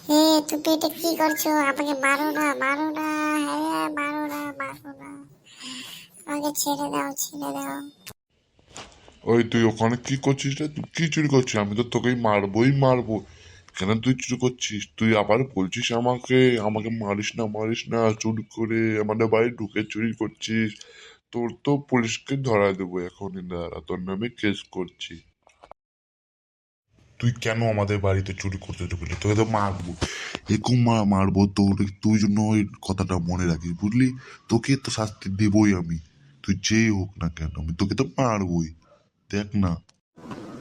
এ তুমি এটা কি করছো? আমাকে মারো না, মারো না। হ্যাঁ, মারো না, মারো না। আমাকে ছেড়ে দাও, ছেড়ে দাও। ওই তুই ওখানে কি করছিস রে? তুই কি চুরি করছিস? আমি তো তোকে মারবোই মারবো। কেন তুই চুরি করছিস? তুই আবার বলছিস আমাকে আমাকে মারিস না, মারিস না, চুরি করে আমাদের বাড়ি ঢুকে চুরি করছিস। তোর তো পুলিশকে ধরা দেবো এখনই, দাঁড়া, তোর নামে কেস করছি। তুই কেন আমাদের বাড়িতে চুরি করতে ঢুকলি? তোকে তো মারবো, এরকম মারবো তোর। তুই জন্য ওই কথাটা মনে রাখিস, বুঝলি? তোকে তো শাস্তি দেবই আমি, তুই যেই হোক না কেন, আমি তোকে তো মারবই। দেখ না।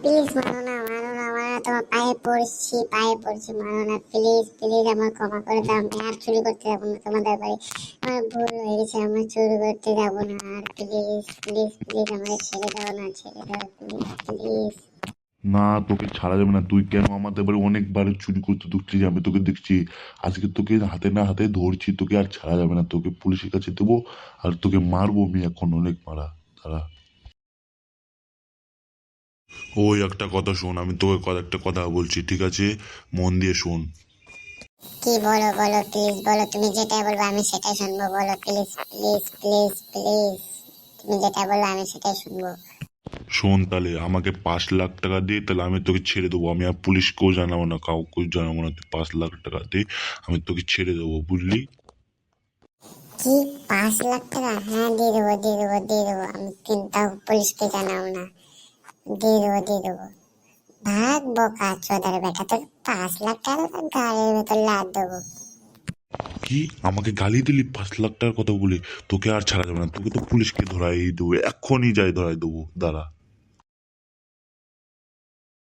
প্লিজ মারো না, মারো না, মারো না। তোমার পায়ে পড়ছি, পায়ে পড়ছি, মারো না। প্লিজ, প্লিজ আমার ক্ষমা করে দাও। আমি আর চুরি করতে যাবো না তোমাদের বাড়ি। আমার ভুল হয়ে গেছে, আমি চুরি করতে যাবো না আর। প্লিজ, প্লিজ, প্লিজ আমাকে ছেড়ে দাও না, ছেড়ে দাও, প্লিজ, প্লিজ। না, তোকে ছাড়া যাবে না। তুই কেন আমাদের বাড়ি অনেকবার চুরি করতে ঢুকছিস, আমি তোকে দেখছি। আজকে তোকে হাতে না হাতে ধরছি, তোকে আর ছাড়া যাবে না। তোকে পুলিশের কাছে দেবো, আর তোকে মারবো আমি এখন, অনেক মারা। দাঁড়া। ওই একটা কথা শোন, আমি তোকে একটা কথা বলছি, ঠিক আছে? মন দিয়ে শোন। কি বলো, বলো, প্লিজ বলো। তুমি যেটা বলবো আমি সেটাই শুনবো। বলো প্লিজ, প্লিজ, প্লিজ, প্লিজ। তুমি যেটা বলবো আমি সেটাই শুনবো। শোন তাহলে, আমাকে 5 লাখ টাকা দে, তাহলে আমি তোকে ছেড়ে দেবো। আমি আর পুলিশকেও জানাবো না, কাউকেও জানাবো না। তুই 5 লাখ টাকা দে, আমি তোকে ছেড়ে দেবো, বুঝলি? কি? 5 লাখ টাকা? হ্যাঁ, দিয়ে দেবো, দিয়ে দেবো, দিয়ে দেবো। আমি কিন্তু পুলিশকে জানাবো না। দিয়ে দেবো, দিয়ে দেবো। ভাগ বোকা চোদার বেটা, তোকে 5 লাখ টাকা গাড়ির ভেতর লাদ দেবো। কি? আমাকে গালি দিলি 5 লাখ টাকার কথা বলি? তোকে আর ছাড়া যাবে না, তোকে তো পুলিশকে ধরাই দেবো, এক্ষুনি যাই ধরাই দেবো, দাঁড়া।